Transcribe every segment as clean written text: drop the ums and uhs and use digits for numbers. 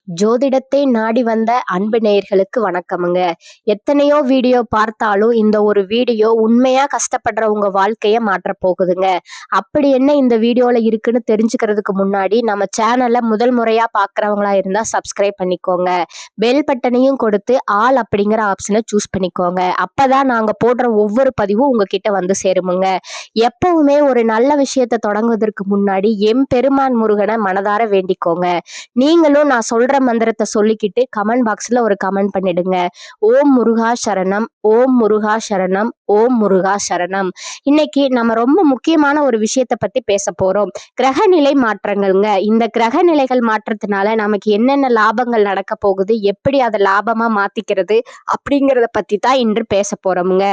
ஜோதிடத்தை நாடி வந்த அன்பு நேயர்களுக்கு வணக்கமுங்க. எத்தனையோ வீடியோ பார்த்தாலும் இந்த ஒரு வீடியோ உண்மையா கஷ்டப்படுற உங்க வாழ்க்கைய மாற்ற போகுதுங்க. அப்படி என்ன இந்த வீடியோல இருக்குன்னு தெரிஞ்சுக்கிறதுக்கு முன்னாடி நம்ம சேனல்ல முதல் முறையா பாக்குறவங்களா இருந்தா சப்ஸ்கிரைப் பண்ணிக்கோங்க. பெல் பட்டனையும் கொடுத்து ஆல் அப்படிங்கிற ஆப்ஷனை சூஸ் பண்ணிக்கோங்க. அப்பதான் நாங்க போடுற ஒவ்வொரு பதிவும் உங்ககிட்ட வந்து சேருமுங்க. எப்பவுமே ஒரு நல்ல விஷயத்தை தொடங்குவதற்கு முன்னாடி எம்பெருமான் முருகனை மனதார வேண்டிக்கோங்க. நீங்களும் நான் சொல்ற மந்திரத்தை சொல்லிக்கிட்டு கமெண்ட் பாக்ஸ்ல ஒரு கமெண்ட் பண்ணிடுங்க. ஓம் முருகா சரணம், ஓம் முருகா சரணம், ஓம் முருகா சரணம். இன்னைக்கு நம்ம ரொம்ப முக்கியமான ஒரு விஷயத்தை பத்தி பேச போறோம். கிரகநிலை மாற்றங்கள்ங்க. இந்த கிரகநிலைகள் மாற்றத்தினால நமக்கு என்னென்ன லாபங்கள் நடக்க போகுது, எப்படி அதை லாபமா மாத்திக்கிறது அப்படிங்கறத பத்தி தான் இன்று பேச போறோம்ங்க.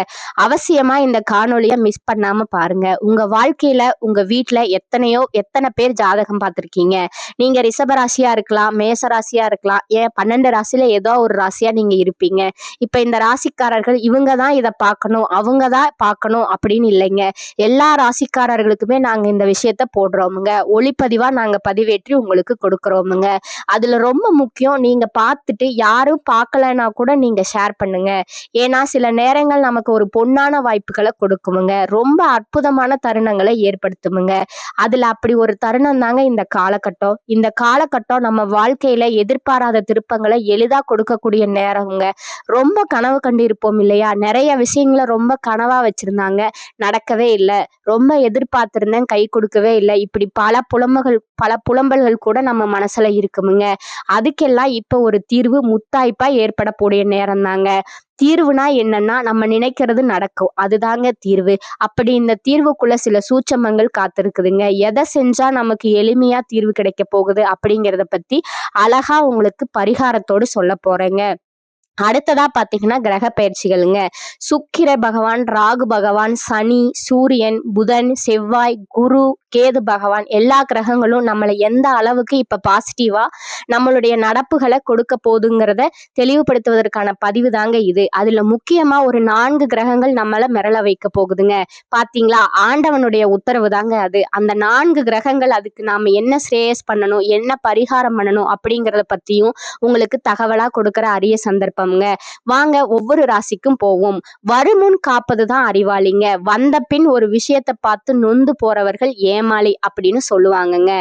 அவசியமா இந்த காணொலியை மிஸ் பண்ணாம பாருங்க. உங்க வாழ்க்கையில உங்க வீட்டுல எத்தனை பேர் ஜாதகம் பார்த்திருக்கீங்க? நீங்க ரிஷபராசியா இருக்கலாம், மேச ராசியா இருக்கலாம், ஏன் 12 ராசியில ஏதோ ஒரு ராசியா நீங்க இருப்பீங்க. இப்ப இந்த ராசிக்காரர்கள் இவங்க தான் இதை பார்க்கணும், அவங்க தான் பார்க்கணும் அப்படின்னு இல்லைங்க. எல்லா ராசிக்காரர்களுக்குமே நாங்க இந்த விஷயத்த போடுறோமுங்க. ஒளிப்பதிவா நாங்க பதிவேற்றி உங்களுக்கு கொடுக்குறோமுங்க. அதுல ரொம்ப முக்கியம், நீங்க பார்த்துட்டு யாரும் பார்க்கலன்னா கூட நீங்க ஷேர் பண்ணுங்க. ஏன்னா சில நேரங்கள் நமக்கு ஒரு பொன்னான வாய்ப்புகளை கொடுக்குமுங்க. ரொம்ப அற்புதமான தருணங்களை ஏற்படுத்துமுங்க. அதுல அப்படி ஒரு தருணம் தாங்க இந்த காலகட்டம். இந்த காலகட்டம் நம்ம வாழ்க்கையில எதிர்பாராத திருப்பங்களை எளிதா கொடுக்கக்கூடிய நேரங்க. ரொம்ப கனவு கண்டு இருப்போம் இல்லையா? நிறைய விஷயங்களை ரொம்ப கனவா வச்சிருந்தாங்க, நடக்கவே இல்லை. ரொம்ப எதிர்பார்த்திருந்தேன், கை கொடுக்கவே இல்லை. இப்படி பல புலம்பல்கள் கூட நம்ம மனசுல இருக்குமுங்க. அதுக்கெல்லாம் இப்ப ஒரு தீர்வு முத்தாய்ப்பா ஏற்படக்கூடிய நேரம் தாங்க. தீர்வுனா என்னன்னா, நம்ம நினைக்கிறது நடக்கும், அதுதாங்க தீர்வு. அப்படி இந்த தீர்வுக்குள்ள சில சூட்சமங்கள் காத்திருக்குதுங்க. எதை செஞ்சா நமக்கு எளிமையா தீர்வு கிடைக்க போகுது அப்படிங்கிறத பத்தி அழகா உங்களுக்கு பரிகாரத்தோடு சொல்ல போறேங்க. அடுத்ததா பாத்தீங்கன்னா கிரக பயிற்சிகளுங்க. சுக்கிர பகவான், ராகு பகவான், சனி, சூரியன், புதன், செவ்வாய், குரு, கேது பகவான், எல்லா கிரகங்களும் நம்மளை எந்த அளவுக்கு இப்ப பாசிட்டிவா நம்மளுடைய நடப்புகளை கொடுக்க போதுங்கிறத தெளிவுபடுத்துவதற்கான பதிவு தாங்க இது. அதுல முக்கியமா ஒரு 4 கிரகங்கள் நம்மள மிரள வைக்க போகுதுங்க. பாத்தீங்களா? ஆண்டவனுடைய உத்தரவு தாங்க அது. அந்த 4 கிரகங்கள், அதுக்கு நாம என்ன ஸ்ரேயஸ் பண்ணணும், என்ன பரிகாரம் பண்ணணும் அப்படிங்கிறத பத்தியும் உங்களுக்கு தகவலா கொடுக்கிற அரிய சந்தர்ப்பம்ங்க. வாங்க ஒவ்வொரு ராசிக்கும் போவோம். வருமுன் காப்பதுதான் அறிவாளிங்க. வந்த பின் ஒரு விஷயத்தை பார்த்து நொந்து போறவர்கள் ஏமாளி அப்படின்னு சொல்லுவாங்கங்க.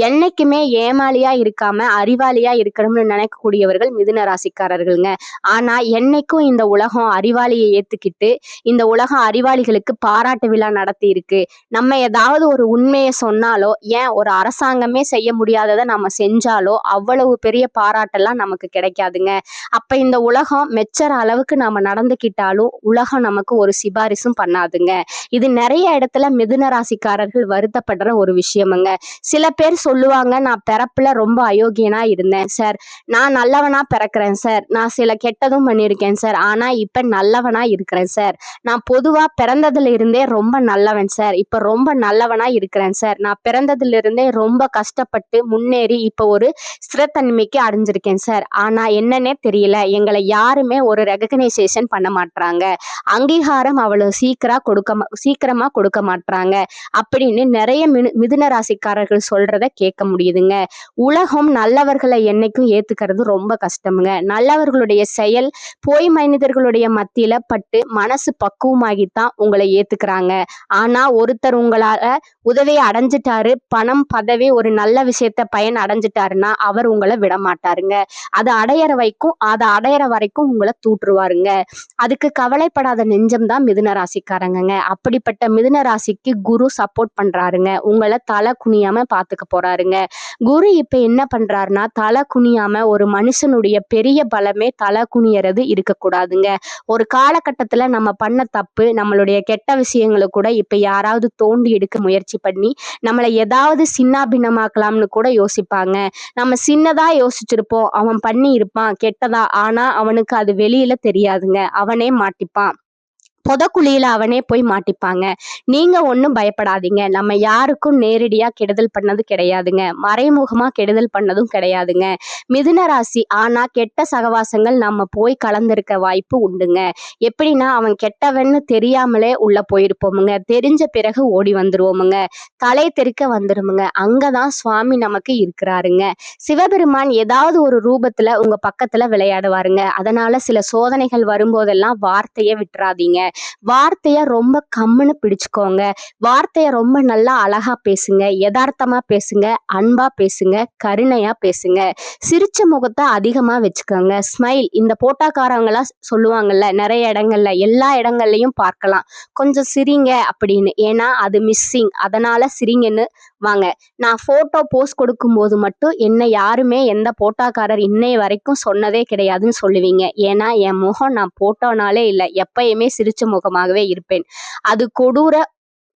என்னைக்குமே ஏமாளியா இருக்காம அறிவாளியா இருக்கணும்னு நினைக்கக்கூடியவர்கள் மிதுன ராசிக்காரர்கள்ங்க. ஆனா என்னைக்கும் இந்த உலகம் அறிவாளியை ஏத்துக்கிட்டு இந்த உலகம் அறிவாளிகளுக்கு பாராட்டு விழா நடத்தி இருக்கு. நம்ம ஏதாவது ஒரு உண்மையை சொன்னாலோ, ஏன் ஒரு அரசாங்கமே செய்ய முடியாததை நம்ம செஞ்சாலோ அவ்வளவு பெரிய பாராட்டெல்லாம் நமக்கு கிடைக்காதுங்க. அப்ப இந்த உலகம் மெச்சற அளவுக்கு நாம நடந்துக்கிட்டாலும் உலகம் நமக்கு ஒரு சிபாரிசும் பண்ணாதுங்க. இது நிறைய இடத்துல மிதுன ராசிக்காரர்கள் வருத்தப்படுற ஒரு விஷயமுங்க. சில பேர் சொல்லுவாங்க, நான் பிறப்புல ரொம்ப அயோக்கியனா இருந்தேன் சார், நான் நல்லவனா பிறக்கிறேன் சார், நான் சில கெட்டதும் பண்ணியிருக்கேன் சார், ஆனா இப்ப நல்லவனா இருக்கிறேன் சார், நான் பொதுவா பிறந்ததுல இருந்தே ரொம்ப நல்லவன் சார், இப்ப ரொம்ப நல்லவனா இருக்கிறேன் சார், நான் பிறந்ததுல இருந்தே ரொம்ப கஷ்டப்பட்டு முன்னேறி இப்ப ஒரு ஸ்திரத்தன்மைக்கு அடைஞ்சிருக்கேன் சார், ஆனா என்னன்னே தெரியல, எங்களை யாருமே ஒரு ரெகக்னைசேஷன் பண்ண மாட்டாங்க, அங்கீகாரம் அவ்வளவு சீக்கிரமா கொடுக்க மாட்டாங்க அப்படின்னு நிறைய மிதுன ராசிக்காரர்கள் சொல்றத கேட்க முடியுதுங்க. உலகம் நல்லவர்களை என்னைக்கும் ஏத்துக்கிறது ரொம்ப கஷ்டமுங்க. நல்லவர்களுடைய செயல் போய் மனிதர்களுடைய மத்தியில பட்டு மனசு பக்குவமாகித்தான் உங்களை ஏத்துக்கிறாங்க. ஆனா ஒருத்தர் உங்களால உதவியை அடைஞ்சிட்டாரு, பணம், பதவி, ஒரு நல்ல விஷயத்த பயன் அடைஞ்சிட்டாருன்னா அவர் உங்களை விட மாட்டாருங்க. அதை அடையிற வரைக்கும் உங்களை தூற்றுவாருங்க. அதுக்கு கவலைப்படாத நெஞ்சம் தான் மிதுன ராசிக்காரங்க. அப்படிப்பட்ட மிதுன ராசிக்கு குரு சப்போர்ட் பண்றாருங்க. உங்களை தலை குனியாம பாத்துக்க போறாருங்க. குரு இப்ப என்ன பண்றாருன்னா, தலை குனியாம, ஒரு மனுஷனுடைய பெரிய பலமே தலை குனியறது இருக்கக்கூடாதுங்க. ஒரு காலகட்டத்துல நம்ம பண்ண தப்பு, நம்மளுடைய கெட்ட விஷயங்களை கூட இப்ப யாராவது தோண்டி எடுக்க முயற்சி பண்ணி நம்மளை ஏதாவது சின்னாபின்னமாக்கலாம்னு கூட யோசிப்பாங்க. நம்ம சின்னதா யோசிச்சிருப்போம், அவன் பண்ணி இருப்பான் கெட்டதா, ஆனா அவனுக்கு அது வெளியில தெரியாதுங்க, அவனே மாட்டிப்பான். புதக்குழியில அவனே போய் மாட்டிப்பாங்க. நீங்க ஒண்ணும் பயப்படாதீங்க. நம்ம யாருக்கும் நேரடியா கெடுதல் பண்ணது கிடையாதுங்க. மறைமுகமா கெடுதல் பண்ணதும் கிடையாதுங்க. மிதுன ராசி ஆனா கெட்ட சகவாசங்கள் நம்ம போய் கலந்திருக்க வாய்ப்பு உண்டுங்க. எப்படின்னா அவன் கெட்டவன்னு தெரியாமலே உள்ள போயிருப்போமுங்க. தெரிஞ்ச பிறகு ஓடி வந்துருவோமுங்க. தலை தெறிக்க வந்துருமுங்க. அங்கதான் சுவாமி நமக்கு இருக்கிறாருங்க. சிவபெருமான் ஏதாவது ஒரு ரூபத்துல உங்க பக்கத்துல விளையாடுவாருங்க. அதனால சில சோதனைகள் வரும்போதெல்லாம் வார்த்தைய விட்டுறாதீங்க. வார்த்தைய ரொம்ப கம்முன்னு பிடிச்சுக்கோங்க. வார்த்தைய ரொம்ப நல்லா அழகா பேசுங்க. யதார்த்தமா பேசுங்க. அன்பா பேசுங்க. கருணையா பேசுங்க. சிரிச்ச முகத்தை அதிகமா வச்சுக்கோங்க. ஸ்மைல் இந்த போட்டாக்காரவங்களாம் சொல்லுவாங்கல்ல, நிறைய இடங்கள்ல எல்லா இடங்கள்லயும் பார்க்கலாம். கொஞ்சம் சிரிங்க அப்படின்னு. ஏன்னா அது மிஸ்ஸிங். அதனால சிரிங்கன்னு வாங்க. நான் போட்டோ போஸ்ட் கொடுக்கும்போது மட்டும் என்ன யாருமே எந்த போட்டாக்காரர் இன்னைய வரைக்கும் சொன்னதே கிடையாதுன்னு சொல்லுவீங்க. ஏன்னா என் முகம் நான் போட்டோனாலே இல்லை, எப்பயுமே சிரிச்ச முகமாகவே இருப்பேன். அது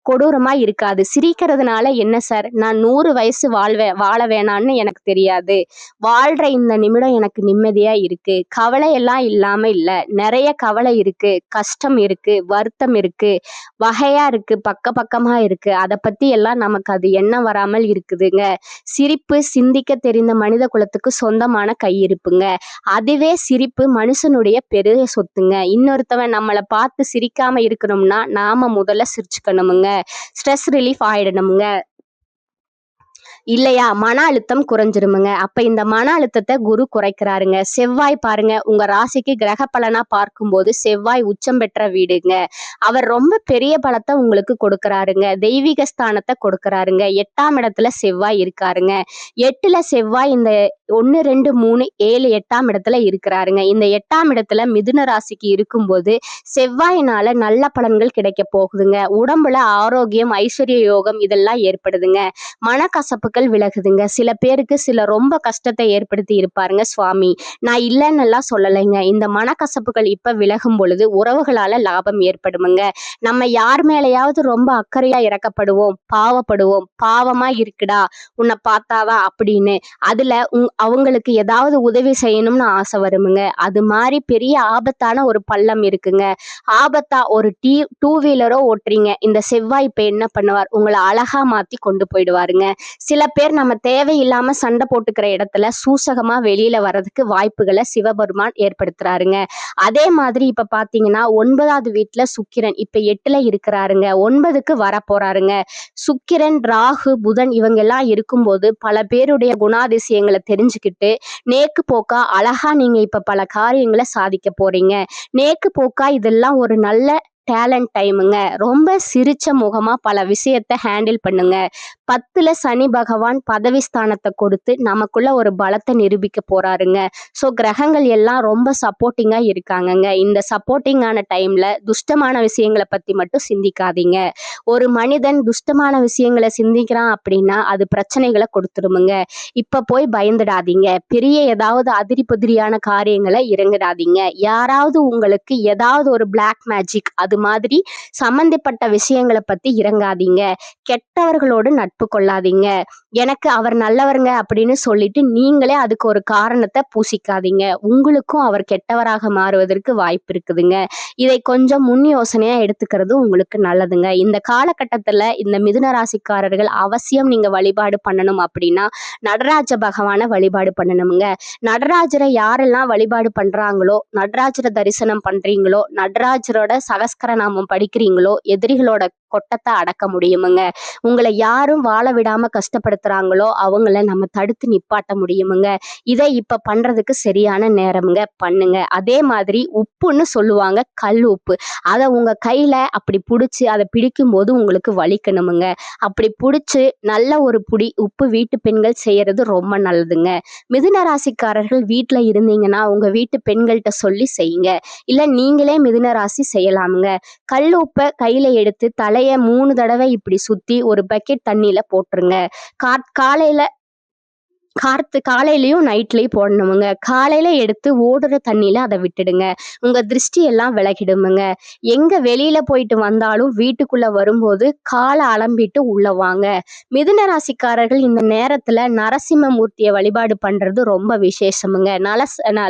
கொடூரமா இருக்காது. சிரிக்கிறதுனால என்ன சார், நான் 100 வயசு வாழ வேணான்னு எனக்கு தெரியாது. வாழ்ற இந்த நிமிடம் எனக்கு நிம்மதியா இருக்கு. கவலை எல்லாம் இல்லாம இல்ல. நிறைய கவலை இருக்கு, கஷ்டம் இருக்கு, வருத்தம் இருக்கு, வகையா இருக்கு, பக்கமா இருக்கு. அதை பத்தி எல்லாம் நமக்கு அது எண்ணம் வராமல் இருக்குதுங்க. சிரிப்பு சிந்திக்க தெரிந்த மனித குலத்துக்கு சொந்தமான கையிருப்புங்க. அதுவே சிரிப்பு மனுஷனுடைய பெரிய சொத்துங்க. இன்னொருத்தவன் நம்மளை பார்த்து சிரிக்காம இருக்கணும்னா நாம முதல்ல சிரிச்சுக்கணுமுங்க. Stress relief ஆயிடணுமுங்க. இல்லையா மன அழுத்தம் குறைஞ்சிருமுங்க. அப்ப இந்த மன அழுத்தத்தை குரு குறைக்கிறாருங்க. செவ்வாய் பாருங்க, உங்க ராசிக்கு கிரக பலனா பார்க்கும்போது செவ்வாய் உச்சம் பெற்ற வீடுங்க. அவர் ரொம்ப பெரிய பலத்தை உங்களுக்கு கொடுக்கறாருங்க. தெய்வீக ஸ்தானத்தை கொடுக்கறாருங்க. 8ஆம் இடத்துல செவ்வாய் இருக்காருங்க. 8ல செவ்வாய் இந்த 1 2 3 7 8ஆம் இடத்துல இருக்கிறாருங்க. இந்த 8ஆம் இடத்துல மிதுன ராசிக்கு இருக்கும்போது செவ்வாயினால நல்ல பலன்கள் கிடைக்க போகுதுங்க. உடம்புல ஆரோக்கியம், ஐஸ்வர்ய யோகம் இதெல்லாம் ஏற்படுதுங்க. மனக்கசப்புகள் விலகுதுங்க. சில பேருக்கு சில ரொம்ப கஷ்டத்தை ஏற்படுத்தி இருப்பாருங்க சுவாமி. நான் இல்லைன்னு எல்லாம் சொல்லலைங்க. இந்த மனக்கசப்புகள் இப்ப விலகும் பொழுது உறவுகளால லாபம் ஏற்படுமுங்க. நம்ம யார் மேலேயாவது ரொம்ப அக்கறையா இறக்கப்படுவோம், பாவப்படுவோம். பாவமா இருக்குடா உன்னை பார்த்தாவா அப்படின்னு. அதுல அவங்களுக்கு ஏதாவது உதவி செய்யணும்னு ஆசை வருமுங்க. அது மாதிரி பெரிய ஆபத்தான ஒரு பள்ளம் இருக்குங்க. ஆபத்தா ஒரு டூ வீலரோ ஓட்டுறீங்க. இந்த செவ்வாய் இப்ப என்ன பண்ணுவார், உங்களை அழகா மாத்தி கொண்டு போயிடுவாருங்க. சில பேர் நம்ம தேவையில்லாம சண்டை போட்டுக்கிற இடத்துல சூசகமா வெளியில வர்றதுக்கு வாய்ப்புகளை சிவபெருமான் ஏற்படுத்துறாருங்க. அதே மாதிரி இப்ப பாத்தீங்கன்னா 9வது வீட்டுல சுக்கிரன் இப்ப 8ல இருக்கிறாருங்க. 9க்கு வர போறாருங்க. சுக்கிரன், ராகு, புதன் இவங்க எல்லாம் இருக்கும்போது பல பேருடைய குணாதிசயங்களை தெரிஞ்சுக்கிட்டு நேக்கு போக்கா அழகா நீங்க இப்ப பல காரியங்களை சாதிக்க போறீங்க. நேக்கு போக்கா இதெல்லாம் ஒரு நல்ல டேலண்ட் டைமுங்க. ரொம்ப சிரிச்ச முகமா பல விஷயத்தை ஹேண்டில் பண்ணுங்க. 10ல சனி பகவான் பதவி ஸ்தானத்தை கொடுத்து நமக்குள்ள ஒரு பலத்தை நிரூபிக்க போறாருங்க. ஸோ கிரகங்கள் எல்லாம் ரொம்ப சப்போர்ட்டிங்கா இருக்காங்கங்க. இந்த சப்போர்ட்டிங்கான டைம்ல துஷ்டமான விஷயங்களை பத்தி மட்டும் சிந்திக்காதீங்க. ஒரு மனிதன் துஷ்டமான விஷயங்களை சிந்திக்கிறான் அப்படின்னா அது பிரச்சனைகளை கொடுத்துருமுங்க. இப்ப போய் பயந்துடாதீங்க. பெரிய ஏதாவது அதிரி புதிரியான காரியங்களை இறங்கிடாதீங்க. யாராவது உங்களுக்கு ஏதாவது ஒரு பிளாக் மேஜிக் அது மாதிரி சம்பந்தப்பட்ட விஷயங்களை பத்தி இறங்காதீங்க. கெட்டவர்களோடு நட்பு கொள்ளாதீங்க. எனக்கு அவர் நல்லவருங்க அப்படின்னு சொல்லிட்டு நீங்களே அதுக்கு ஒரு காரணத்தை பூசிக்காதீங்க. உங்களுக்கும் அவர் கெட்டவராக மாறுவதற்கு வாய்ப்பு இருக்குதுங்க. இதை கொஞ்சம் முன் யோசனையா எடுத்துக்கிறது உங்களுக்கு நல்லதுங்க. இந்த காலகட்டத்துல இந்த மிதுன ராசிக்காரர்கள் அவசியம் நீங்க வழிபாடு பண்ணணும் அப்படின்னா நடராஜ பகவானை வழிபாடு பண்ணணுங்க. நடராஜரை யாரெல்லாம் வழிபாடு பண்றாங்களோ, நடராஜரை தரிசனம் பண்றீங்களோ, நடராஜரோட சகஸ்கரநாமம் படிக்கிறீங்களோ, எதிரிகளோட கொட்டத்தை அடக்க முடியுமுங்க. உங்களை யாரும் வாழ விடாம கஷ்டப்படுத்துறாங்களோ அவங்கள நம்ம தடுத்து நிப்பாட்ட முடியுமுங்க. இதை இப்ப பண்றதுக்கு சரியான நேரமுங்க. பண்ணுங்க. அதே மாதிரி உப்புன்னு சொல்லுவாங்க, கல் உப்பு. அதை உங்க கையில அப்படி பிடிச்சி அதை பிடிக்கும் போது உங்களுக்கு வலிக்கணுமுங்க. அப்படி பிடிச்சி நல்ல ஒரு புடி உப்பு வீட்டு பெண்கள் செய்யறது ரொம்ப நல்லதுங்க. மிதுன ராசிக்காரர்கள் வீட்டுல இருந்தீங்கன்னா உங்க வீட்டு பெண்கள்கிட்ட சொல்லி செய்யுங்க. இல்ல நீங்களே மிதுன ராசி செய்யலாமுங்க. கல் உப்பை கையில எடுத்து தலைய 3 தடவை இப்படி சுத்தி ஒரு பக்கெட் தண்ணியில போட்டுருங்க. காலையில காலையிலயும் நைட்லயும் போடணுமுங்க. காலையில எடுத்து ஓடுற தண்ணியில அதை விட்டுடுங்க. உங்க திருஷ்டி எல்லாம் விலகிடுமுங்க. எங்க வெளியில போயிட்டு வந்தாலும் வீட்டுக்குள்ள வரும்போது காலை அலம்பிட்டு உள்ள வாங்க. மிதுன ராசிக்காரர்கள் இந்த நேரத்துல நரசிம்மமூர்த்தியை வழிபாடு பண்றது ரொம்ப விசேஷமுங்க.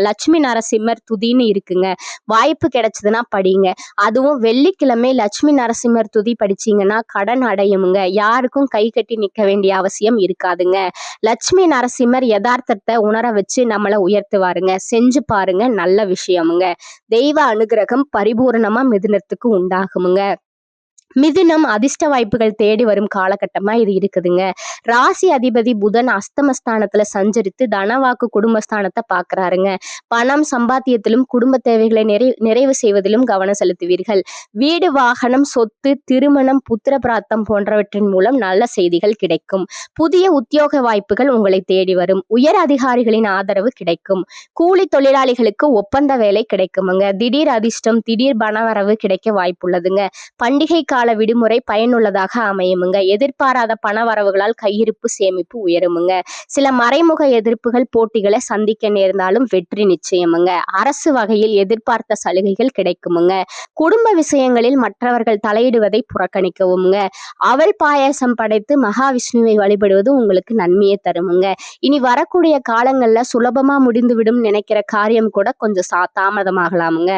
லட்சுமி நரசிம்மர் துதின்னு இருக்குங்க. வாய்ப்பு கிடைச்சதுன்னா படிங்க. அதுவும் வெள்ளிக்கிழமை லட்சுமி நரசிம்மர் துதி படிச்சீங்கன்னா கடன் அடையுமுங்க. யாருக்கும் கை கட்டி நிக்க வேண்டிய அவசியம் இருக்காதுங்க. லட்சுமி நரசிம்மர் யதார்த்தத்தை உணர வச்சு நம்மளை உயர்த்துவாருங்க. செஞ்சு பாருங்க, நல்ல விஷயமுங்க. தெய்வ அனுகிரகம் பரிபூரணமா மிதுனத்துக்கு உண்டாகுமுங்க. மிதுனம் அதிர்ஷ்ட வாய்ப்புகள் தேடி வரும் காலகட்டமா இது இருக்குதுங்க. ராசி அதிபதி புதன் அஸ்தமஸ்தானத்துல சஞ்சரித்து தனவாக்கு குடும்பஸ்தானத்தை பாக்குறாருங்க. பணம் சம்பாத்தியத்திலும் குடும்ப தேவைகளை நிறைவு செய்வதிலும் கவனம் செலுத்துவீர்கள். வீடு, வாகனம், சொத்து, திருமணம், புத்திர பிராப்தம் போன்றவற்றின் மூலம் நல்ல செய்திகள் கிடைக்கும். புதிய உத்தியோக வாய்ப்புகள் உங்களை தேடி வரும். உயர் அதிகாரிகளின் ஆதரவு கிடைக்கும். கூலி தொழிலாளிகளுக்கு ஒப்பந்த வேலை கிடைக்குமுங்க. திடீர் அதிர்ஷ்டம், திடீர் பணவரவு கிடைக்க வாய்ப்புள்ளதுங்க. பண்டிகை கால விடுமுறை பயனுள்ளதாக அமையுமுங்க. எதிர்பாராத பண வரவுகளால் கையிருப்பு சேமிப்பு உயருமுங்க. சில மறைமுக எதிர்ப்புகள் போட்டிகளை சந்திக்க நேர்ந்தாலும் வெற்றி நிச்சயமுங்க. அரசு வகையில் எதிர்பார்த்த சலுகைகள் கிடைக்குமுங்க. குடும்ப விஷயங்களில் மற்றவர்கள் தலையிடுவதை புறக்கணிக்கவும்ங்க. அவள் பாயாசம் படைத்து மகாவிஷ்ணுவை வழிபடுவது உங்களுக்கு நன்மையை தருமுங்க. இனி வரக்கூடிய காலங்கள்ல சுலபமா முடிந்துவிடும் நினைக்கிற காரியம் கூட கொஞ்சம் தாமதமாகலாமுங்க.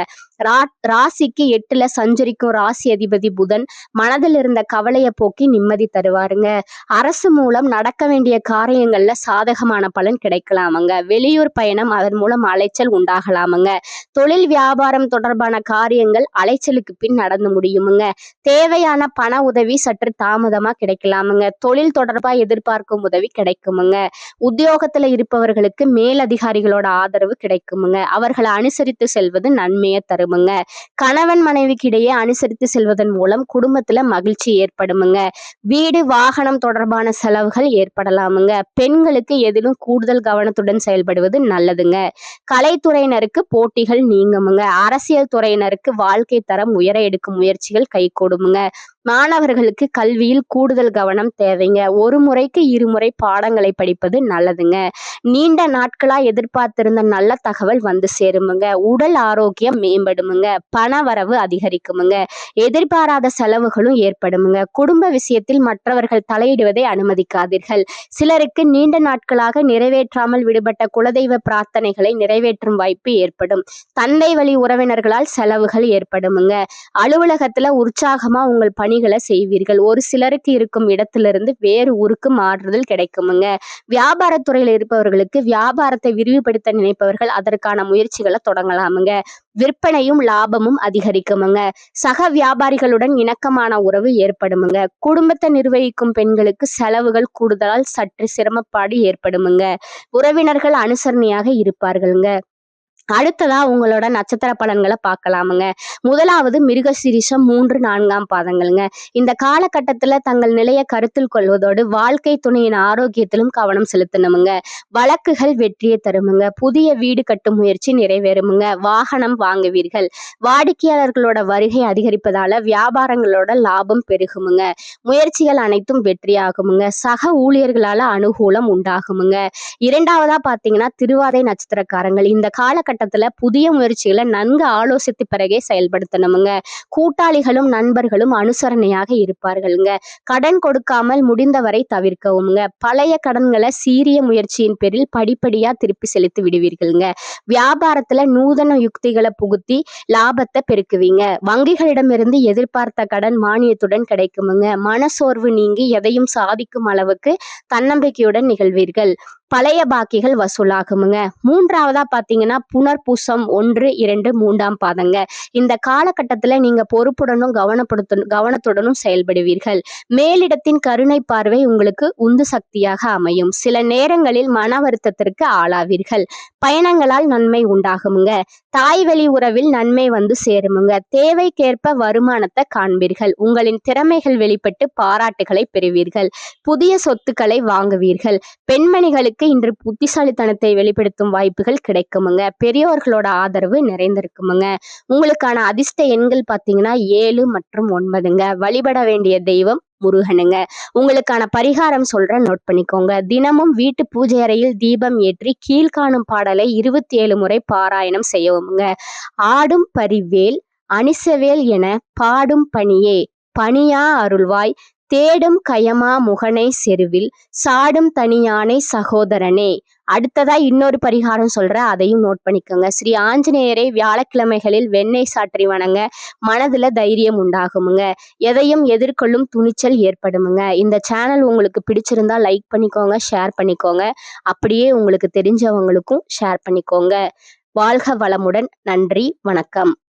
ராசிக்கு 8ல சஞ்சரிக்கும் ராசி அதிபதி புதன் மனதில் இருந்த கவலையை போக்கி நிம்மதி தருவாருங்க. அரசு மூலம் நடக்க வேண்டிய காரியங்கள்ல சாதகமான பலன் கிடைக்கலாமுங்க. வெளியூர் பயணம், அதன் மூலம் அலைச்சல் உண்டாகலாமுங்க. தொழில் வியாபாரம் தொடர்பான காரியங்கள் அலைச்சலுக்கு பின் நடந்து முடியுமுங்க. தேவையான பண உதவி சற்று தாமதமா கிடைக்கலாமுங்க. தொழில் தொடர்பா எதிர்பார்க்கும் உதவி கிடைக்குமுங்க. உத்தியோகத்துல இருப்பவர்களுக்கு மேலதிகாரிகளோட ஆதரவு கிடைக்குமுங்க. அவர்களை அனுசரித்து செல்வது நன்மையை தருமுங்க. கணவன் மனைவிக்கு இடையே அனுசரித்து செல்வதன் மூலம் குடும்பத்துல மகிழ்ச்சி ஏற்படுமுங்க. வீடு, வாகனம் தொடர்பான செலவுகள் ஏற்படலாமுங்க. பெண்களுக்கு எதிலும் கூடுதல் கவனத்துடன் செயல்படுவது நல்லதுங்க. கலைத்துறையினருக்கு போட்டிகள் நீங்குமுங்க. அரசியல் துறையினருக்கு வாழ்க்கை தரம் உயர எடுக்கும் முயற்சிகள் கைகூடுமுங்க. மாணவர்களுக்கு கல்வியில் கூடுதல் கவனம் தேவைங்க. ஒரு முறைக்கு 2 முறை பாடங்களை படிப்பது நல்லதுங்க. நீண்ட நாட்களா எதிர்பார்த்திருந்த நல்ல தகவல் வந்து சேருமுங்க. உடல் ஆரோக்கியம் மேம்படுமுங்க. பண வரவு அதிகரிக்குமுங்க. எதிர்பாராத செலவுகளும் ஏற்படுமுங்க. குடும்ப விஷயத்தில் மற்றவர்கள் தலையிடுவதை அனுமதிக்காதீர்கள். சிலருக்கு நீண்ட நாட்களாக நிறைவேற்றாமல் விடுபட்ட குலதெய்வ பிரார்த்தனைகளை நிறைவேற்றும் வாய்ப்பு ஏற்படும். தந்தை வழி உறவினர்களால் செலவுகள் ஏற்படுமுங்க. அலுவலகத்துல உற்சாகமா உங்கள் பணிகளை செய்வீர்கள். ஒரு சிலருக்கு இருக்கும் இடத்திலிருந்து வேறு ஊருக்கு மாறுதல் கிடைக்குமுங்க. வியாபாரத்துறையில் இருப்பவர்களுக்கு வியாபாரத்தை விரிவுபடுத்த நினைப்பவர்கள் அதற்கான முயற்சிகளை தொடங்கலாமுங்க. விற்பனையும் லாபமும் அதிகரிக்குமுங்க. சக வியாபாரிகளுடன் இணக்கமான உறவு ஏற்படுமுங்க. குடும்பத்தை நிர்வகிக்கும் பெண்களுக்கு செலவுகள் கூடுதலால் சற்று சிரமப்பாடு ஏற்படுமுங்க. உறவினர்கள் அனுசரணையாக இருப்பார்களுங்க. அடுத்ததா உங்களோட நட்சத்திர பலன்களை பார்க்கலாமுங்க. முதலாவது மிருகசீரிஷம் 3, 4ஆம் பாதங்களுங்க. இந்த காலகட்டத்துல தங்கள் நிலையை கருத்தில் கொள்வதோடு வாழ்க்கை துணையின் ஆரோக்கியத்திலும் கவனம் செலுத்தணுமுங்க. வழக்குகள் வெற்றியை தருமுங்க. புதிய வீடு கட்டும் முயற்சி நிறைவேறுமுங்க. வாகனம் வாங்குவீர்கள். வாடிக்கையாளர்களோட வருகை அதிகரிப்பதால வியாபாரங்களோட லாபம் பெருகுமுங்க. முயற்சிகள் அனைத்தும் வெற்றியாகுமுங்க. சக ஊழியர்களால அனுகூலம் உண்டாகுமுங்க. இரண்டாவதா பாத்தீங்கன்னா திருவாதை நட்சத்திரக்காரங்கள் இந்த காலகட்டத்துல புதிய முயற்சிகளை நன்கு ஆலோசித்து பிறகே செயல்படுத்தணுமுங்க. கூட்டாளிகளும் நண்பர்களும் அனுசரணையாக இருப்பார்களுங்க. கடன் கொடுக்காமல் முடிந்தவரை தவிர்க்கவும்ங்க. பழைய கடன்களை சீரிய முயற்சியின் பேரில் படிப்படியா திருப்பி செலுத்தி விடுவீர்களுங்க. வியாபாரத்துல நூதன யுக்திகளை புகுத்தி லாபத்தை பெருக்குவீங்க. வங்கிகளிடமிருந்து எதிர்பார்த்த கடன் மானியத்துடன் கிடைக்குமுங்க. மனசோர்வு நீங்கி எதையும் சாதிக்கும் அளவுக்கு தன்னம்பிக்கையுடன் நிகழ்வீர்கள். பழைய பாக்கிகள் வசூலாகுமுங்க. மூன்றாவதா பாத்தீங்கன்னா புனர்பூசம் 1, 2, 3ஆம் பாதங்க. இந்த காலகட்டத்துல நீங்க பொறுப்புடனும் கவனத்துடனும் செயல்படுவீர்கள். மேலிடத்தின் கருணை பார்வை உங்களுக்கு உந்து சக்தியாக அமையும். சில நேரங்களில் மன வருத்தத்திற்கு ஆளாவீர்கள். பயணங்களால் நன்மை உண்டாகுமுங்க. தாய்வழி உறவில் நன்மை வந்து சேருமுங்க. தேவைக்கேற்ப வருமானத்தை காண்பீர்கள். உங்களின் திறமைகள் வெளிப்பட்டு பாராட்டுகளை பெறுவீர்கள். புதிய சொத்துக்களை வாங்குவீர்கள். பெண்மணிகளுக்கு இன்று புத்திசாலித்தனத்தை வெளிப்படுத்தும் வாய்ப்புகள் கிடைக்குமுங்க. பெரியோர்களோட ஆதரவு நிறைந்திருக்குமுங்க. உங்களுக்கான அதிர்ஷ்ட எண்கள் பார்த்தீங்கன்னா 7 மற்றும் 9ங்க. வழிபட வேண்டிய தெய்வம் முருகனுங்க. உங்களுக்கான பரிகாரம் சொல்றேன், நோட் பண்ணிக்கோங்க. தினமும் வீட்டு பூஜை அறையில் தீபம் ஏற்றி கீழ்காணும் பாடலை 27 முறை பாராயணம் செய்யவுங்க. ஆடும் பரிவேல் அணிசவேல் என பாடும் பணியே பணியா அருள்வாய், தேடும் கயமா முகனை செருவில் சாடும் தனியானை சகோதரனே. அடுத்ததா இன்னொரு பரிகாரம் சொல்றேன், அதையும் நோட் பண்ணிக்கோங்க. ஸ்ரீ ஆஞ்சநேயரை வியாழக்கிழமைகளில் வெண்ணெய் சாற்றி வணங்க மனதுல தைரியம் உண்டாகுமுங்க. எதையும் எதிர்கொள்ளும் துணிச்சல் ஏற்படுமுங்க. இந்த சேனல் உங்களுக்கு பிடிச்சிருந்தா லைக் பண்ணிக்கோங்க, ஷேர் பண்ணிக்கோங்க. அப்படியே உங்களுக்கு தெரிஞ்சவங்களுக்கும் ஷேர் பண்ணிக்கோங்க. வாழ்க வளமுடன். நன்றி, வணக்கம்.